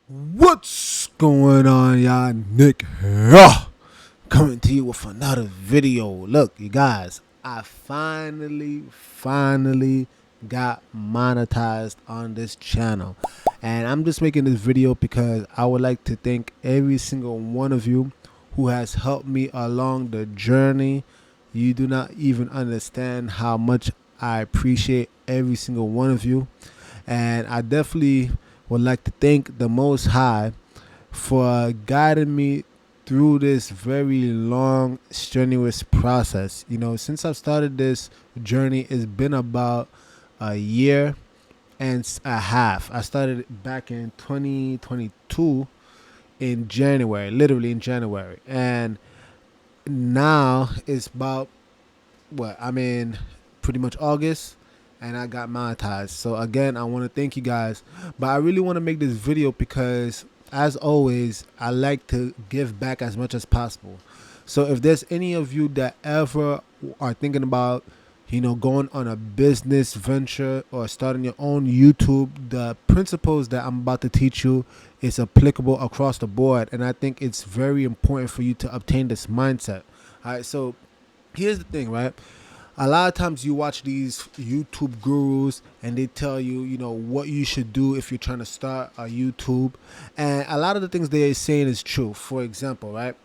What's going on, y'all? Nick here, coming to you with another video. Look, you guys, I finally got monetized on this channel. And I'm just making this video because I would like to thank every single one of you who has helped me along the journey. You do not even understand how much I appreciate every single one of you. And I definitely would like to thank the Most High for guiding me through this very long, strenuous process. You know, since I've started this journey, it's been about a year and a half. I started back in 2022 in January, literally in January. And now it's about what I'm in pretty much August, and I got monetized. So again, I want to thank you guys, but I really want to make this video because as always, I like to give back as much as possible. So if there's any of you that ever are thinking about, you know, going on a business venture or starting your own YouTube, the principles that I'm about to teach you is applicable across the board, and I think it's very important for you to obtain this mindset. All right, so here's the thing, right? A lot of times you watch these YouTube gurus and they tell you, you know, what you should do if you're trying to start a YouTube. And a lot of the things they're saying is true. For example, right?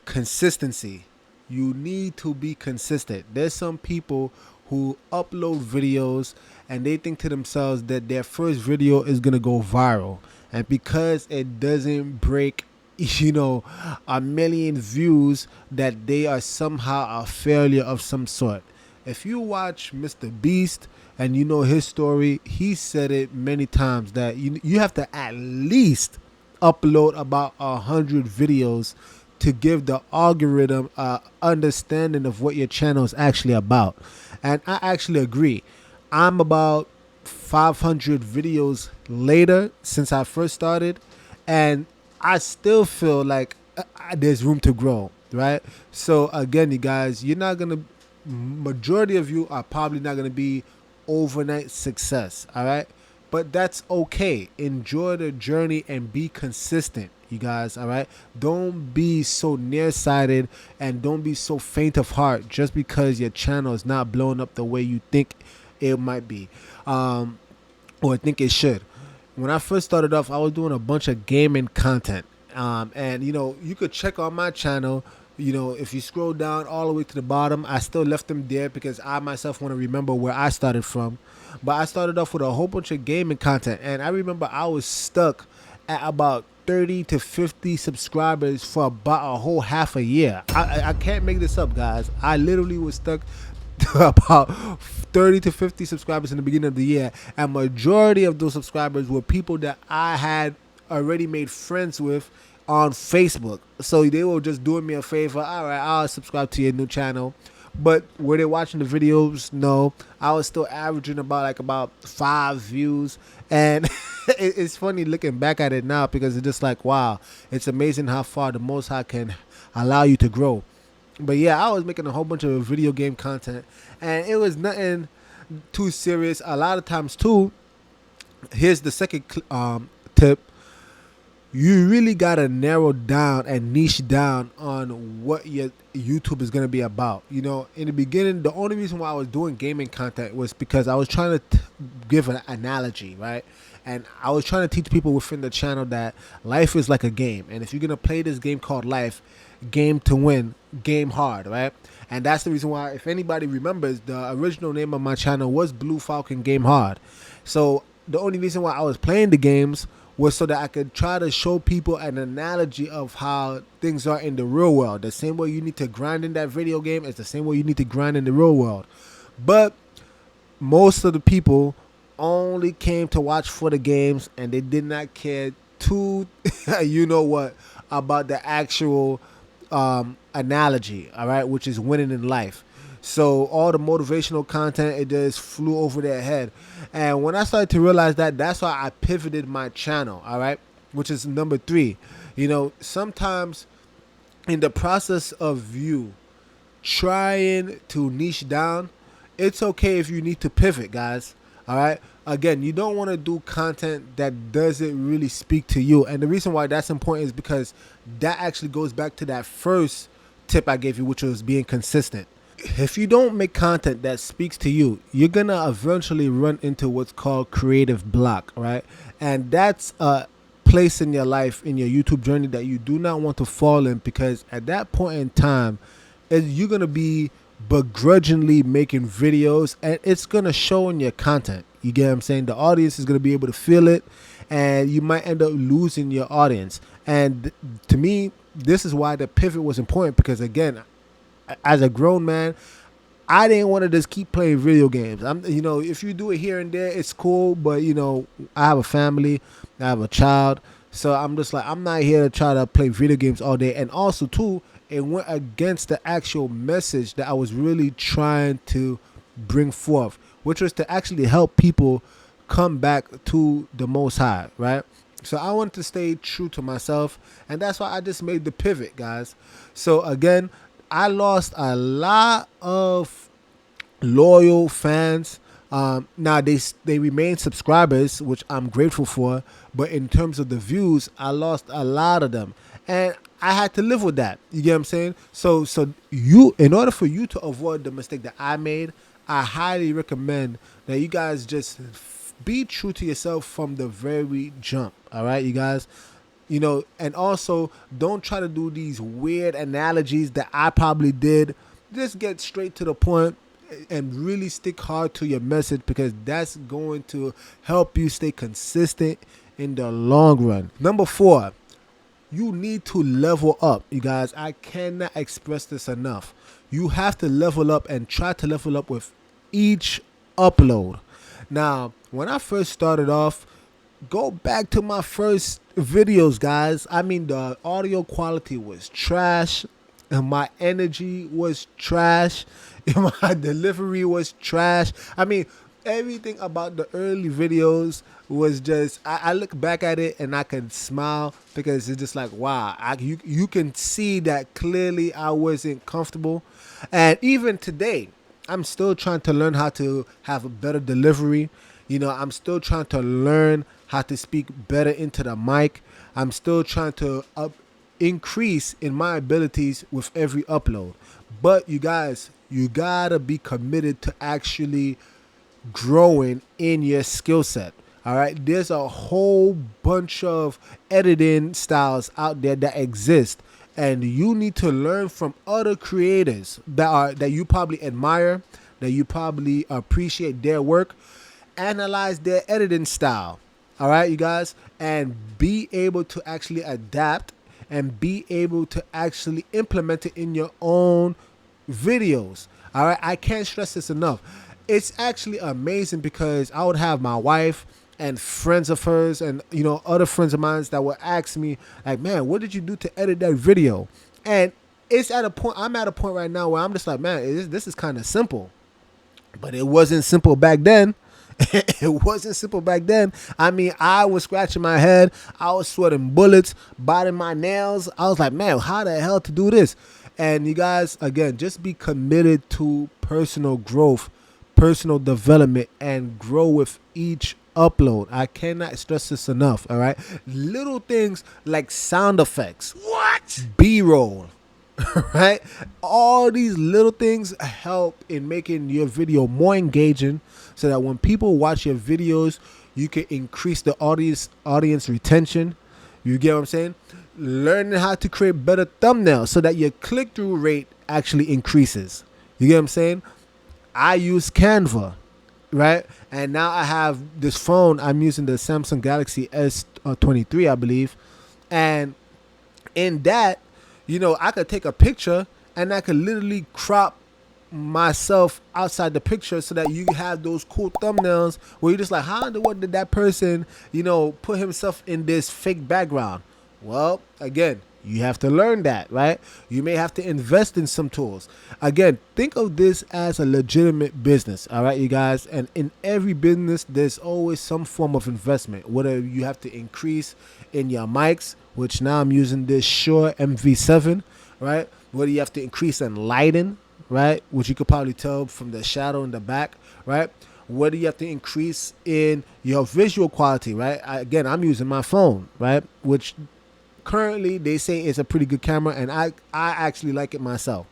Consistency. You need to be consistent. There's some people who upload videos and they think to themselves that their first video is going to go viral. And because it doesn't break you know, a million views, that they are somehow a failure of some sort. If you watch Mr. Beast and you know his story, he said it many times that you have to at least upload about 100 videos to give the algorithm a understanding of what your channel is actually about. And I actually agree. I'm about 500 videos later since I first started, and I still feel like there's room to grow, right? So again, you guys, you're not gonna. Majority of you are probably not gonna be overnight success, all right? But that's okay. Enjoy the journey and be consistent, you guys, all right? Don't be so nearsighted and don't be so faint of heart just because your channel is not blowing up the way you think it might be, or think it should. When I first started off, I was doing a bunch of gaming content. And, you know, you could check on my channel. You know, if you scroll down all the way to the bottom, I still left them there because I myself want to remember where I started from. But I started off with a whole bunch of gaming content. And I remember I was stuck at about 30 to 50 subscribers for about a whole half a year. I can't make this up, guys. I literally was stuck about 30 to 50 subscribers in the beginning of the year, and majority of those subscribers were people that I had already made friends with on Facebook. So they were just doing me a favor. All right, I'll subscribe to your new channel. But were they watching the videos? No. I was still averaging about 5 views. And it's funny looking back at it now because it's just like, wow, it's amazing how far the Most High can allow you to grow. But yeah, I was making a whole bunch of video game content, and it was nothing too serious. A lot of times too, here's the second tip. You really gotta narrow down and niche down on what your YouTube is gonna be about. You know, in the beginning, the only reason why I was doing gaming content was because I was trying to give an analogy, right? And I was trying to teach people within the channel that life is like a game, and if you're gonna play this game called life, game to win, game hard, right? And that's the reason why, if anybody remembers, the original name of my channel was Blue Falcon Game Hard. So the only reason why I was playing the games was so that I could try to show people an analogy of how things are in the real world. The same way you need to grind in that video game is the same way you need to grind in the real world. But most of the people only came to watch for the games, and they did not care too, you know what, about the actual analogy, all right, which is winning in life. So all the motivational content, it just flew over their head. And when I started to realize that, that's why I pivoted my channel, all right, which is number 3. You know, sometimes in the process of you trying to niche down, it's okay if you need to pivot, guys. All right. Again, you don't want to do content that doesn't really speak to you. And the reason why that's important is because that actually goes back to that first tip I gave you, which was being consistent. If you don't make content that speaks to you, you're gonna eventually run into what's called creative block, right? And that's a place in your life, in your YouTube journey, that you do not want to fall in, because at that point in time, you're gonna be begrudgingly making videos, and it's gonna show in your content. You get what I'm saying? The audience is gonna be able to feel it, and you might end up losing your audience. And to me, this is why the pivot was important, because again, as a grown man, I didn't want to just keep playing video games. If you do it here and there, it's cool. But I have a family, I have a child, so I'm just like, I'm not here to try to play video games all day. And also, too, it went against the actual message that I was really trying to bring forth, which was to actually help people come back to the Most High, right? So I wanted to stay true to myself, and that's why I just made the pivot, guys. So again, I lost a lot of loyal fans. Now they remain subscribers, which I'm grateful for. But in terms of the views, I lost a lot of them, and I had to live with that. You get what I'm saying? So in order for you to avoid the mistake that I made, I highly recommend that you guys just be true to yourself from the very jump. All right, you guys. And also don't try to do these weird analogies that I probably did. Just get straight to the point and really stick hard to your message, because that's going to help you stay consistent in the long run. Number 4, you need to level up, you guys. I cannot express this enough. You have to level up, and try to level up with each upload. Now, when I first started off, go back to my first videos, guys. I mean, the audio quality was trash, and my energy was trash, and my delivery was trash. I mean, everything about the early videos was just, I look back at it and I can smile, because it's just like, wow, you can see that clearly I wasn't comfortable. And even today, I'm still trying to learn how to have a better delivery. I'm still trying to learn how to speak better into the mic. I'm still trying to increase in my abilities with every upload. But you guys, you gotta be committed to actually growing in your skill set. All right, there's a whole bunch of editing styles out there that exist, and you need to learn from other creators that you probably admire, that you probably appreciate their work. Analyze their editing style. All right, you guys, and be able to actually adapt and be able to actually implement it in your own videos. All right, I can't stress this enough. It's actually amazing, because I would have my wife and friends of hers and other friends of mine that would ask me, like, man, what did you do to edit that video? And I'm at a point right now where I'm just like, man, this is kind of simple. But it wasn't simple back then. It wasn't simple back then. I mean, I was scratching my head. I was sweating bullets, biting my nails. I was like, man, how the hell to do this? And you guys, again, just be committed to personal growth, personal development, and grow with each upload. I cannot stress this enough. All right, little things like sound effects, B-roll, right? All these little things help in making your video more engaging, so that when people watch your videos, you can increase the audience retention. You get what I'm saying? Learning how to create better thumbnails so that your click-through rate actually increases. You get what I'm saying? I use Canva, right? And now I have this phone. I'm using the Samsung Galaxy S23, I believe. And in that, I could take a picture and I could literally crop myself outside the picture, so that you have those cool thumbnails where you're just like, how in the world did that person, put himself in this fake background? Well, again, you have to learn that, right? You may have to invest in some tools. Again, think of this as a legitimate business, all right, you guys? And in every business, there's always some form of investment, whether you have to increase in your mics, which now I'm using this Shure MV7, right? Whether you have to increase in lighting, right, which you could probably tell from the shadow in the back, right? What do you have to increase in your visual quality, right? Again, I'm using my phone, right? Which currently they say is a pretty good camera, and I actually like it myself.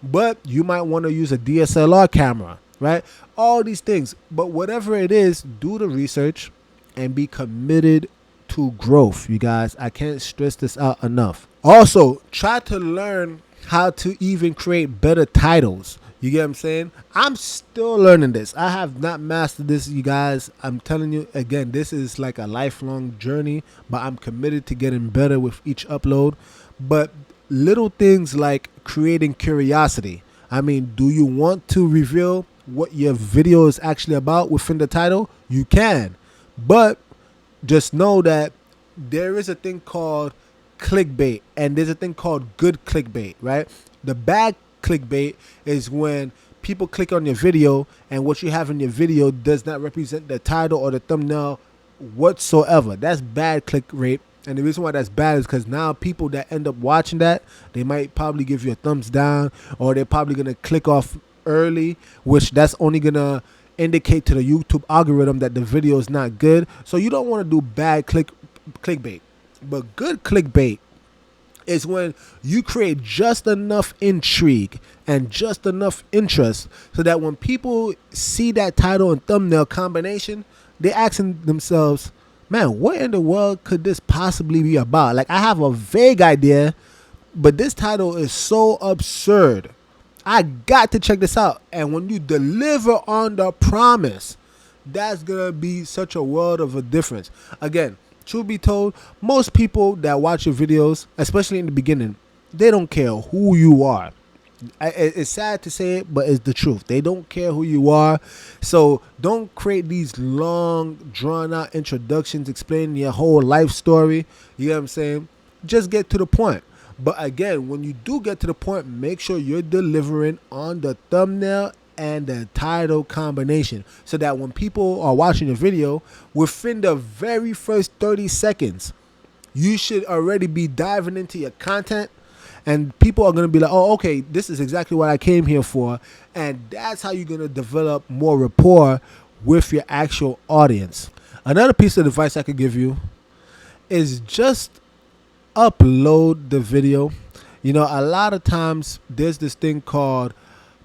But you might want to use a DSLR camera, right? All these things. But whatever it is, do the research and be committed to growth, you guys. I can't stress this out enough. Also, try to learn how to even create better titles. You get what I'm saying? I'm still learning this. I have not mastered this, you guys. I'm telling you, again, this is like a lifelong journey, but I'm committed to getting better with each upload. But little things like creating curiosity. I mean, do you want to reveal what your video is actually about within the title? You can. But just know that there is a thing called clickbait, and there's a thing called good clickbait, right? The bad clickbait is when people click on your video and what you have in your video does not represent the title or the thumbnail whatsoever. That's bad click rate. And the reason why that's bad is because now people that end up watching that, they might probably give you a thumbs down, or they're probably going to click off early, which that's only going to indicate to the YouTube algorithm that the video is not good. So you don't want to do bad clickbait. But good clickbait is when you create just enough intrigue and just enough interest so that when people see that title and thumbnail combination, they're asking themselves, man, what in the world could this possibly be about? Like, I have a vague idea, but this title is so absurd. I got to check this out. And when you deliver on the promise, that's going to be such a world of a difference. Again, truth be told, most people that watch your videos, especially in the beginning, they don't care who you are. It's sad to say it, but it's the truth. They don't care who you are. So don't create these long, drawn-out introductions explaining your whole life story. You know what I'm saying? Just get to the point. But again, when you do get to the point, make sure you're delivering on the thumbnail and the title combination, so that when people are watching the video, within the very first 30 seconds, you should already be diving into your content, and people are going to be like, oh, okay, this is exactly what I came here for. And that's how you're going to develop more rapport with your actual audience. Another piece of advice I could give you is just upload the video. You know, a lot of times there's this thing called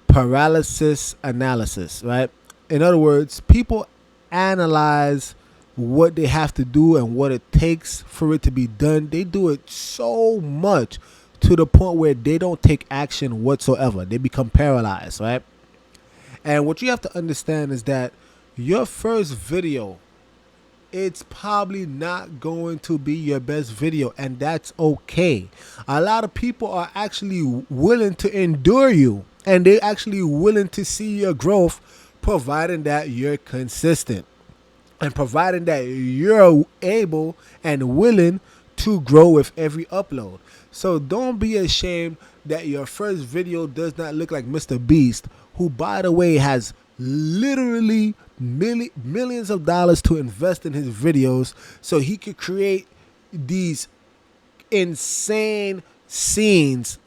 paralysis analysis, right? In other words, people analyze what they have to do and what it takes for it to be done. They do it so much to the point where they don't take action whatsoever. They become paralyzed, right? And what you have to understand is that your first video, it's probably not going to be your best video, and that's okay. A lot of people are actually willing to endure you, and they're actually willing to see your growth, providing that you're consistent and providing that you're able and willing to grow with every upload. So don't be ashamed that your first video does not look like Mr. Beast, who, by the way, has literally millions of dollars to invest in his videos so he could create these insane scenes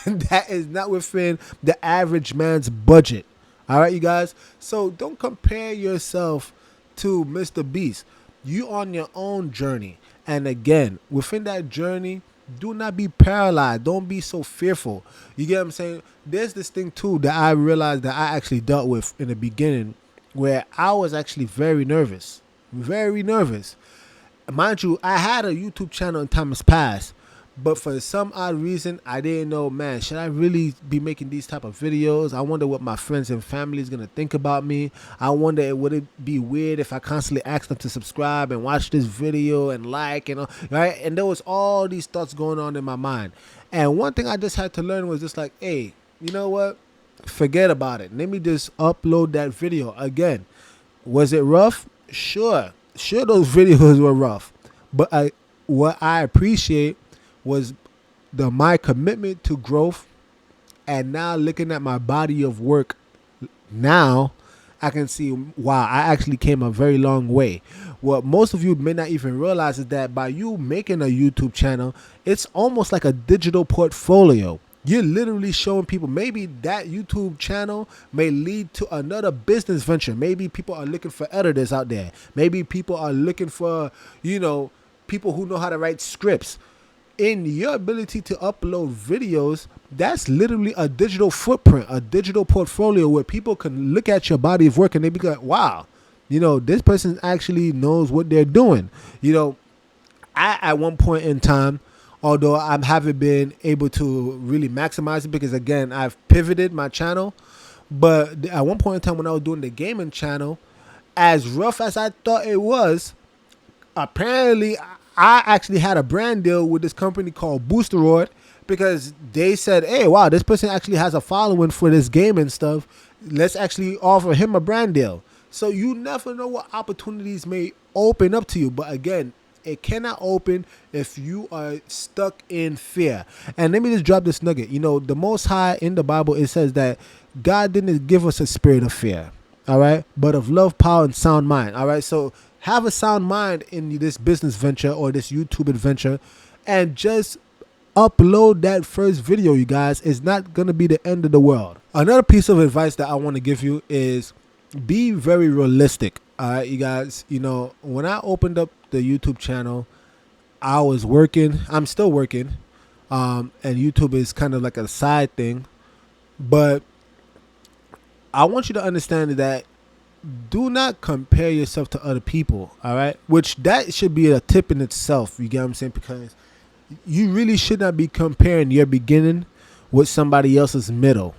that is not within the average man's budget. All right, you guys? So don't compare yourself to Mr. Beast. You on your own journey. And again, within that journey, do not be paralyzed. Don't be so fearful. You get what I'm saying? There's this thing too that I realized that I actually dealt with in the beginning, where I was actually very nervous. Very nervous. Mind you, I had a YouTube channel in times past, but for some odd reason, I didn't know, man, should I really be making these type of videos? I wonder what my friends and family is going to think about me. I wonder, would it be weird if I constantly ask them to subscribe and watch this video and like, and all, right? And there was all these thoughts going on in my mind. And one thing I just had to learn was just like, hey, you know what? Forget about it. Let me just upload that video again. Was it rough? Sure. Sure, those videos were rough. But what I appreciate was my commitment to growth, and now looking at my body of work now, I can see, wow, I actually came a very long way. What most of you may not even realize is that by you making a YouTube channel, it's almost like a digital portfolio. You're literally showing people maybe that YouTube channel may lead to another business venture. Maybe people are looking for editors out there. Maybe people are looking for, people who know how to write scripts. In your ability to upload videos, that's literally a digital footprint, a digital portfolio where people can look at your body of work and they be like, wow, this person actually knows what they're doing. I, at one point in time, although I haven't been able to really maximize it because, again, I've pivoted my channel. But at one point in time when I was doing the gaming channel, as rough as I thought it was, apparently I actually had a brand deal with this company called Boosteroid because they said, hey, wow, this person actually has a following for this gaming stuff. Let's actually offer him a brand deal. So you never know what opportunities may open up to you. But again, it cannot open if you are stuck in fear. And let me just drop this nugget. The Most High in the Bible, it says that God didn't give us a spirit of fear, all right, but of love, power, and sound mind, all right? So have a sound mind in this business venture or this YouTube adventure and just upload that first video, you guys. It's not going to be the end of the world. Another piece of advice that I want to give you is be very realistic. All right, you guys, when I opened up the YouTube channel, I was working. I'm still working. And YouTube is kind of like a side thing. But I want you to understand that do not compare yourself to other people. All right, which that should be a tip in itself. You get what I'm saying? Because you really should not be comparing your beginning with somebody else's middle.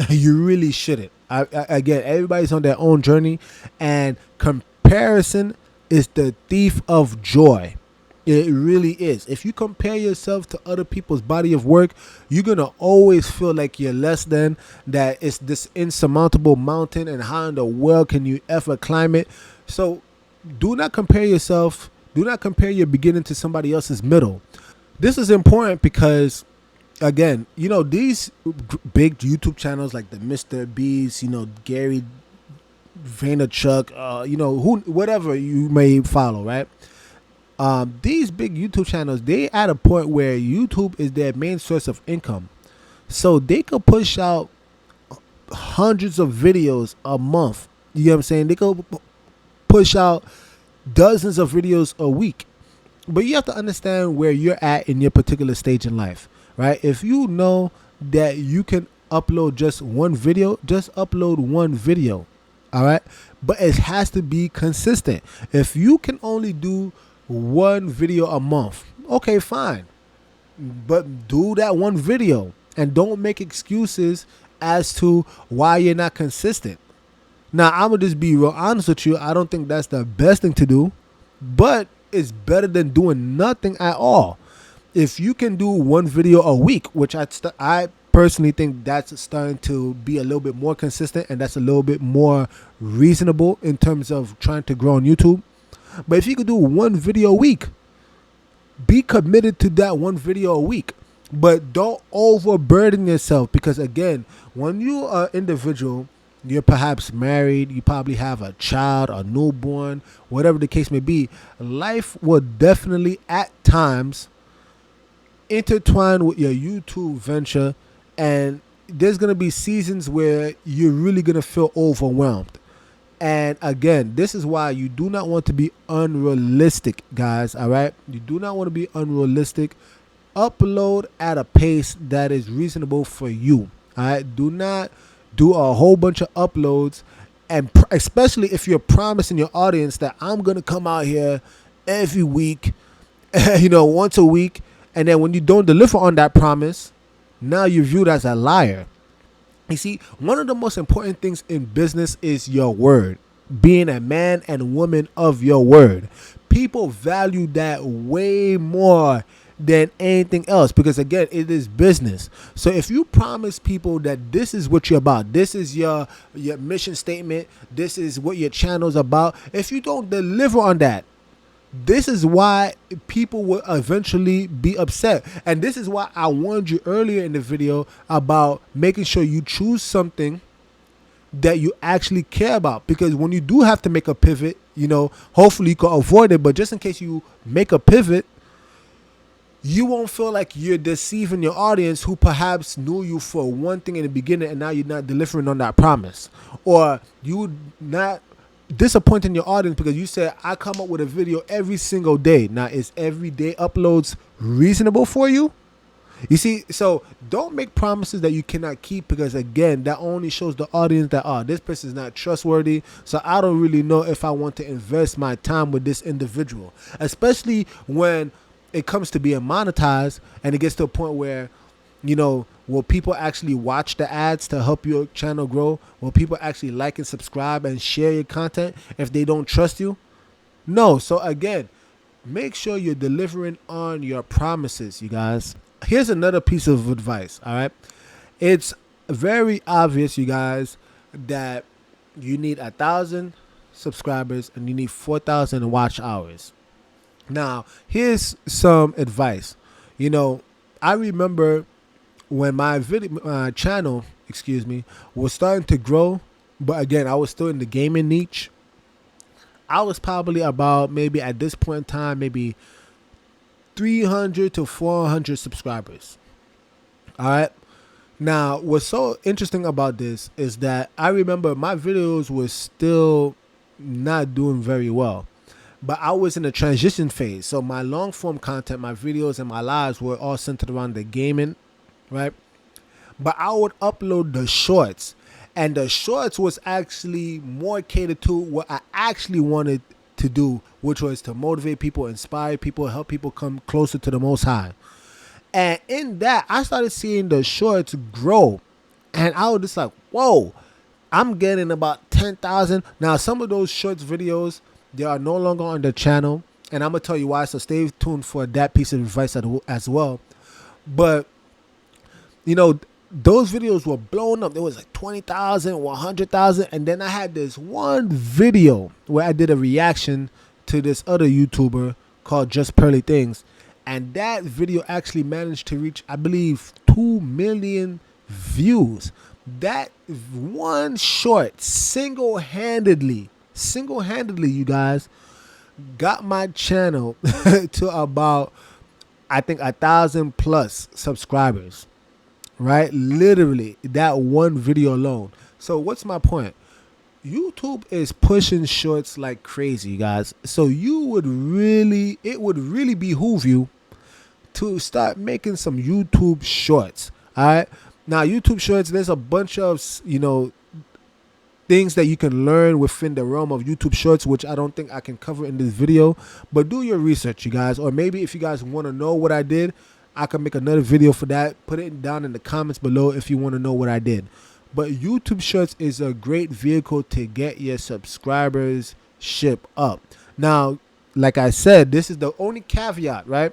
You really shouldn't. Again, everybody's on their own journey, and comparison is the thief of joy. It really is. If you compare yourself to other people's body of work, you're going to always feel like you're less than, that it's this insurmountable mountain, and how in the world can you ever climb it? So do not compare yourself. Do not compare your beginning to somebody else's middle. This is important because, again, these big YouTube channels like the Mr. Beast, Gary Vaynerchuk, whatever you may follow, right? These big YouTube channels, they at a point where YouTube is their main source of income. So they could push out hundreds of videos a month. You know what I'm saying? They could push out dozens of videos a week. But you have to understand where you're at in your particular stage in life, right? If you know that you can upload just one video, just upload one video, all right? But it has to be consistent. If you can only do one video a month, okay, fine. But do that one video and don't make excuses as to why you're not consistent. Now, I'm going to just be real honest with you. I don't think that's the best thing to do, but it's better than doing nothing at all. If you can do one video a week, which I personally think that's starting to be a little bit more consistent, and that's a little bit more reasonable in terms of trying to grow on YouTube. But if you could do one video a week, be committed to that one video a week. But don't overburden yourself, because again, when you are an individual, you're perhaps married, you probably have a child, a newborn, whatever the case may be, life will definitely at times intertwine with your YouTube venture, and there's going to be seasons where you're really going to feel overwhelmed. And again, this is why you do not want to be unrealistic, guys, all right? You do not want to be unrealistic. Upload at a pace that is reasonable for you, all right? Do not do a whole bunch of uploads, and especially if you're promising your audience that I'm going to come out here every week, once a week, and then when you don't deliver on that promise, now you're viewed as a liar. You see, one of the most important things in business is your word. Being a man and woman of your word. People value that way more than anything else, because again, it is business. So if you promise people that this is what you're about, this is your mission statement, this is what your channel's about, if you don't deliver on that, this is why people will eventually be upset. And this is why I warned you earlier in the video about making sure you choose something that you actually care about, because when you do have to make a pivot, hopefully you can avoid it, but just in case you make a pivot, you won't feel like you're deceiving your audience who perhaps knew you for one thing in the beginning and now you're not delivering on that promise. Or you not disappointing your audience because you said, I come up with a video every single day. Now, is everyday uploads reasonable for you? You see, so don't make promises that you cannot keep, because again, that only shows the audience that, oh, this person is not trustworthy, so I don't really know if I want to invest my time with this individual. Especially when it comes to being monetized and it gets to a point where, will people actually watch the ads to help your channel grow? Will people actually like and subscribe and share your content if they don't trust you? No. So again, make sure you're delivering on your promises, you guys. Here's another piece of advice, all right? It's very obvious, you guys, that you need 1,000 subscribers and you need 4,000 watch hours. Now, here's some advice. I remember when my channel, was starting to grow, but again, I was still in the gaming niche. I was probably about, maybe at this point in time, maybe 300 to 400 subscribers. All right. Now, what's so interesting about this is that I remember my videos were still not doing very well, but I was in a transition phase. So my long form content, my videos and my lives were all centered around the gaming, right? But I would upload the shorts, and the shorts was actually more catered to what I actually wanted to do, which was to motivate people, inspire people, help people come closer to the Most High. And in that, I started seeing the shorts grow, and I was just like, whoa, I'm getting about 10,000. Now, some of those shorts videos, they are no longer on the channel, and I'm going to tell you why, so stay tuned for that piece of advice as well. But, those videos were blown up. There was like 20,000, 100,000. And then I had this one video where I did a reaction to this other YouTuber called Just Pearly Things. And that video actually managed to reach, I believe, 2 million views. That one short single-handedly, you guys, got my channel to about, I think, 1,000 plus subscribers. Right? Literally, that one video alone. So what's my point? YouTube is pushing shorts like crazy, guys. So it would really behoove you to start making some YouTube shorts. All right. Now, YouTube shorts, there's a bunch of, things that you can learn within the realm of YouTube shorts, which I don't think I can cover in this video. But do your research, you guys. Or maybe if you guys want to know what I did, I can make another video for that. Put it down in the comments below if you want to know what I did. But YouTube Shorts is a great vehicle to get your subscribers ship up. Now, like I said, this is the only caveat, right?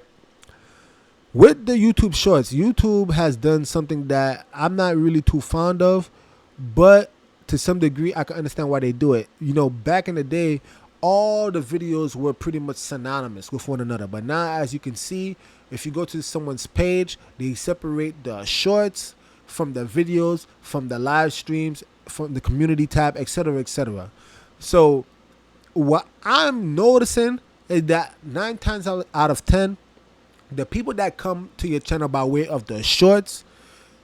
With the YouTube Shorts, YouTube has done something that I'm not really too fond of, but to some degree, I can understand why they do it. Back in the day, all the videos were pretty much synonymous with one another. But now, as you can see, if you go to someone's page, they separate the shorts from the videos, from the live streams, from the community tab, etc., etc. So what I'm noticing is that 9 times out of 10, the people that come to your channel by way of the shorts,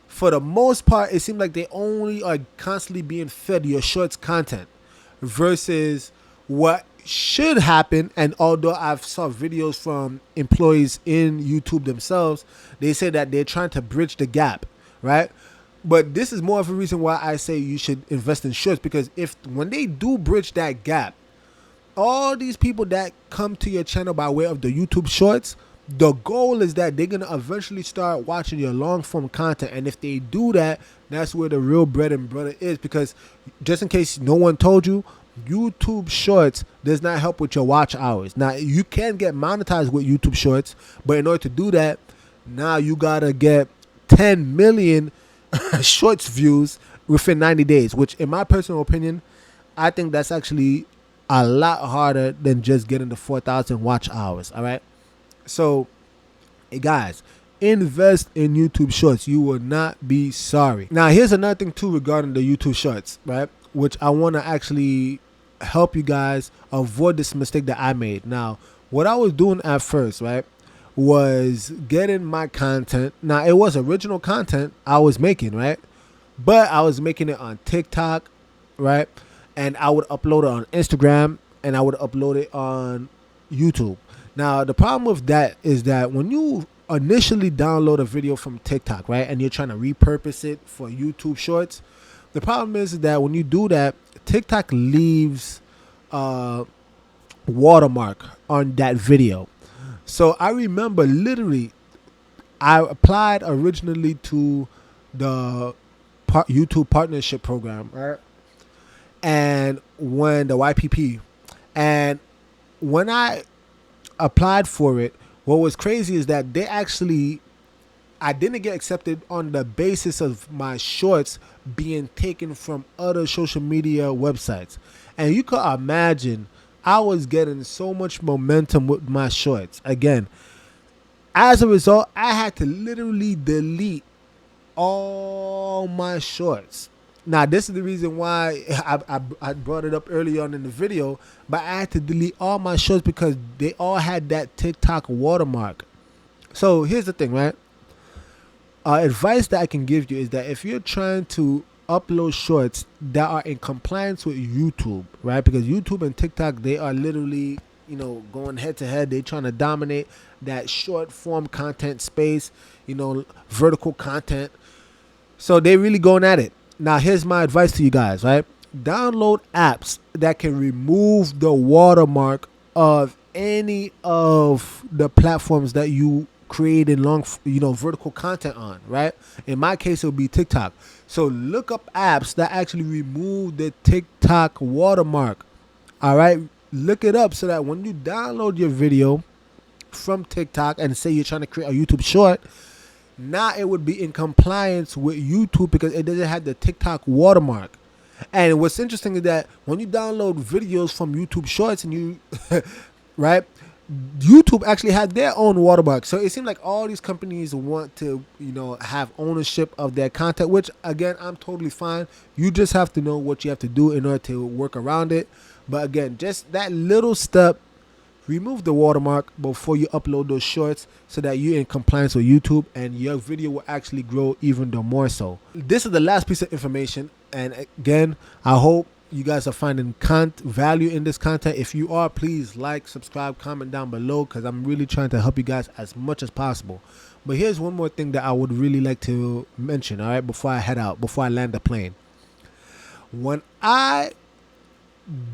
for the most part, it seems like they only are constantly being fed your shorts content versus what should happen. And although I've saw videos from employees in YouTube themselves, they say that they're trying to bridge the gap, right? But this is more of a reason why I say you should invest in shorts, because when they do bridge that gap, all these people that come to your channel by way of the YouTube shorts, the goal is that they're going to eventually start watching your long form content. And if they do that, that's where the real bread and butter is. Because just in case no one told you, YouTube Shorts does not help with your watch hours. Now, you can get monetized with YouTube Shorts, but in order to do that, now you got to get 10 million Shorts views within 90 days, which in my personal opinion, I think that's actually a lot harder than just getting the 4,000 watch hours. All right. So, hey guys, invest in YouTube Shorts. You will not be sorry. Now, here's another thing too regarding the YouTube Shorts, right? Which I want to actually help you guys avoid this mistake that I made. Now, what I was doing at first, right, was getting my content. Now, it was original content I was making, right? But I was making it on TikTok, right? And I would upload it on Instagram, and I would upload it on YouTube. Now, the problem with that is that when you initially download a video from TikTok, right, and you're trying to repurpose it for YouTube Shorts, the problem is that when you do that, TikTok leaves a watermark on that video. So I remember literally, I applied originally to the YouTube partnership program, right? And when the YPP, and when I applied for it, what was crazy is that I didn't get accepted on the basis of my shorts being taken from other social media websites. And you could imagine I was getting so much momentum with my shorts. Again, as a result, I had to literally delete all my shorts. Now, this is the reason why I brought it up early on in the video, but I had to delete all my shorts because they all had that TikTok watermark. So here's the thing, right? Advice that I can give you is that if you're trying to upload shorts that are in compliance with YouTube, right? Because YouTube and TikTok, they are literally, going head to head. They're trying to dominate that short form content space, vertical content. So they really going at it. Now, here's my advice to you guys, right? Download apps that can remove the watermark of any of the platforms that you creating vertical content on, right? In my case, it would be TikTok. So look up apps that actually remove the TikTok watermark. All right, look it up so that when you download your video from TikTok and say you're trying to create a YouTube short, now it would be in compliance with YouTube because it doesn't have the TikTok watermark. And what's interesting is that when you download videos from YouTube Shorts and you, right, YouTube actually had their own watermark. So it seems like all these companies want to, have ownership of their content, which again, I'm totally fine. You just have to know what you have to do in order to work around it. But again, just that little step, remove the watermark before you upload those shorts so that you're in compliance with YouTube and your video will actually grow even more so. This is the last piece of information. And again, I hope you guys are finding value in this content. If you are, please like, subscribe, comment down below because I'm really trying to help you guys as much as possible. But here's one more thing that I would really like to mention, all right, before I head out, before I land the plane. When I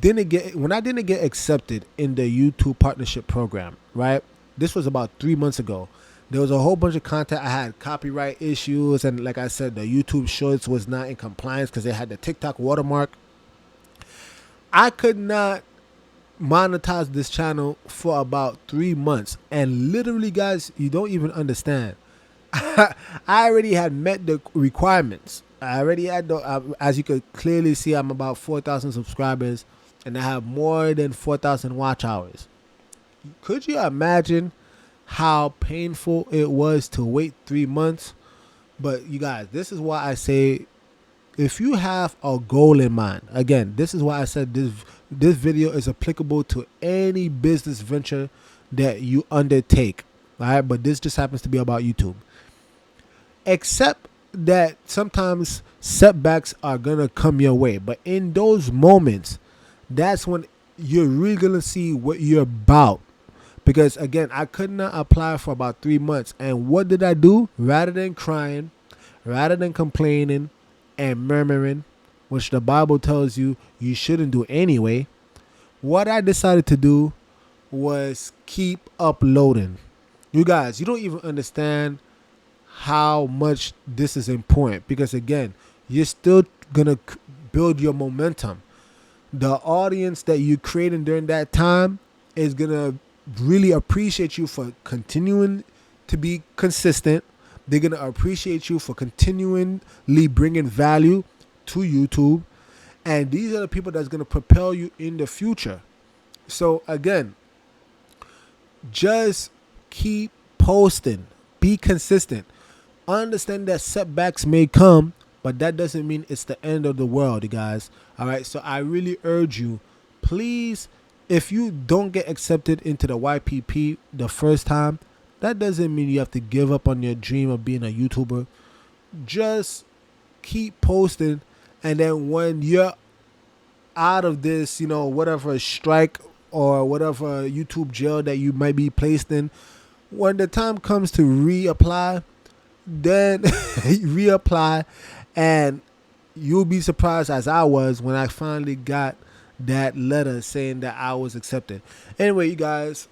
didn't get accepted in the YouTube partnership program, right? This was about 3 months ago. There was a whole bunch of content. I had copyright issues, and like I said, the YouTube Shorts was not in compliance because they had the TikTok watermark. I could not monetize this channel for about 3 months, and literally, guys, you don't even understand. I already had met the requirements. I already had as you could clearly see, I'm about 4,000 subscribers and I have more than 4,000 watch hours. Could you imagine how painful it was to wait 3 months? But you guys, this is why I say, if you have a goal in mind, again, this is why I said this video is applicable to any business venture that you undertake. All right, but this just happens to be about YouTube. Except that sometimes setbacks are gonna come your way, but in those moments, that's when you're really gonna see what you're about. Because again, I could not apply for about 3 months, and what did I do? Rather than crying, rather than complaining and murmuring, which the Bible tells you shouldn't do anyway, what I decided to do was keep uploading. You guys, you don't even understand how much this is important, because again, you're still gonna build your momentum. The audience that you're creating during that time is gonna really appreciate you for continuing to be consistent. They're gonna appreciate you for continually bringing value to YouTube, and these are the people that's gonna propel you in the future. So again, just keep posting, be consistent. Understand that setbacks may come, but that doesn't mean it's the end of the world, you guys. All right, so I really urge you, please, if you don't get accepted into the YPP the first time, that doesn't mean you have to give up on your dream of being a YouTuber. Just keep posting, and then when you're out of this, whatever strike or whatever YouTube jail that you might be placed in, when the time comes to reapply, then reapply, and you'll be surprised as I was when I finally got that letter saying that I was accepted. Anyway, you guys,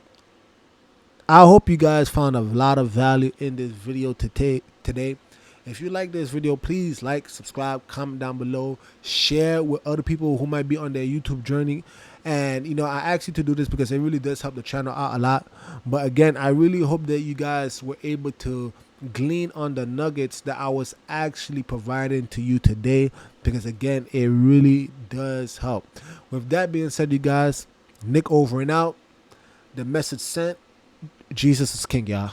I hope you guys found a lot of value in this video today. If you like this video, please like, subscribe, comment down below, share with other people who might be on their YouTube journey. And I asked you to do this because it really does help the channel out a lot. But again, I really hope that you guys were able to glean on the nuggets that I was actually providing to you today, because again, it really does help. With that being said, you guys, Nick over and out. The message sent. Jesus is king, y'all.